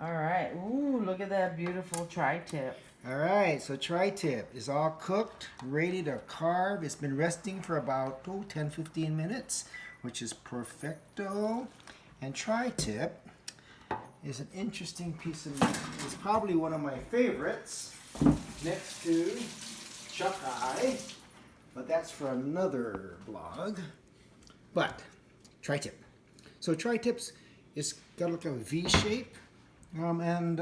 All right. Ooh, look at that beautiful tri-tip. All right, so tri-tip is all cooked, ready to carve. It's been resting for about 10-15 minutes, which is perfecto. And tri-tip is an interesting piece of meat. It's probably one of my favorites next to chuck eye, but that's for another blog. But tri-tip. So tri-tips is got like a V shape, and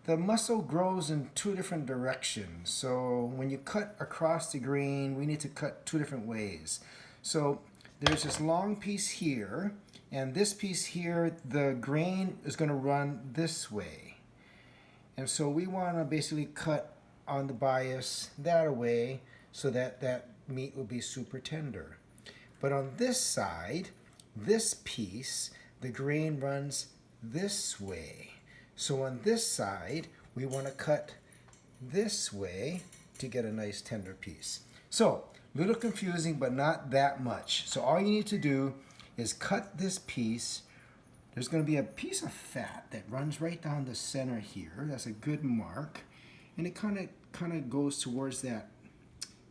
the muscle grows in two different directions. So when you cut across the grain, we need to cut two different ways. So there's this long piece here, and this piece here, the grain is going to run this way. And so we want to basically cut on the bias that way so that that meat will be super tender. But on this side, this piece, the grain runs this way. So on this side, we want to cut this way to get a nice tender piece. So, a little confusing, but not that much. So all you need to do is cut this piece. There's going to be a piece of fat that runs right down the center here. That's a good mark. And it kind of goes towards that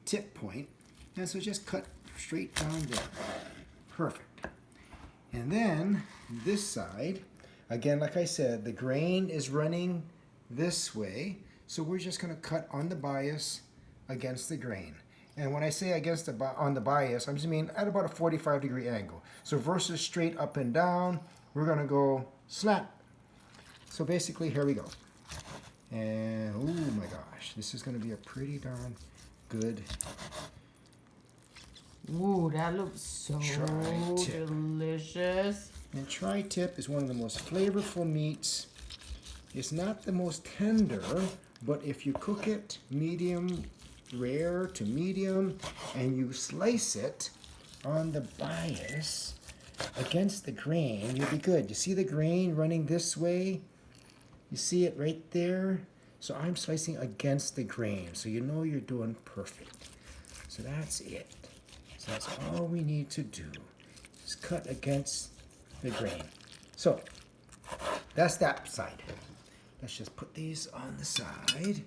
tip point. And so just cut straight down there. Perfect. And then this side, again, like I said, the grain is running this way. So we're just going to cut on the bias against the grain. And when I say against on the bias, I just mean at about a 45-degree angle. So versus straight up and down, we're going to go slant. So basically, here we go. And oh my gosh, this is going to be a pretty darn good Ooh, that looks so tri-tip. delicious. And tri-tip is one of the most flavorful meats. It's not the most tender, but if you cook it medium rare to medium and you slice it on the bias against the grain, you'll be good. You see the grain running this way? You see it right there? So I'm slicing against the grain, so you know you're doing perfect. So that's it. So that's all we need to do, is cut against the grain. So that's that side. Let's just put these on the side.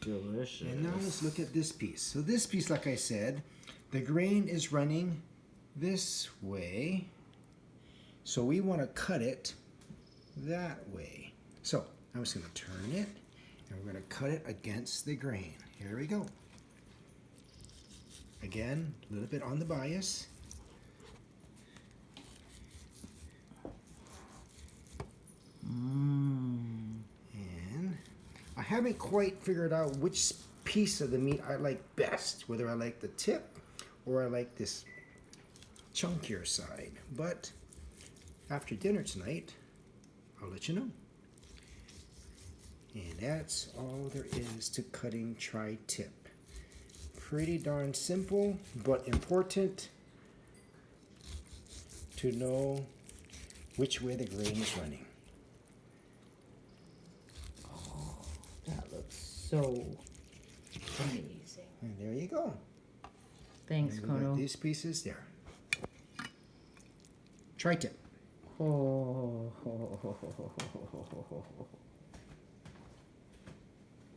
Delicious. And now let's look at this piece. So this piece, like I said, the grain is running this way. So we want to cut it that way. So I'm just going to turn it, and we're going to cut it against the grain. Here we go. Again, a little bit on the bias. And I haven't quite figured out which piece of the meat I like best, whether I like the tip or I like this chunkier side. But after dinner tonight, I'll let you know. And that's all there is to cutting tri-tip. Pretty darn simple, but important to know which way the grain is running. Oh, that looks so amazing. And there you go. Thanks, And we got Kono. these pieces there. Tri-tip. Oh.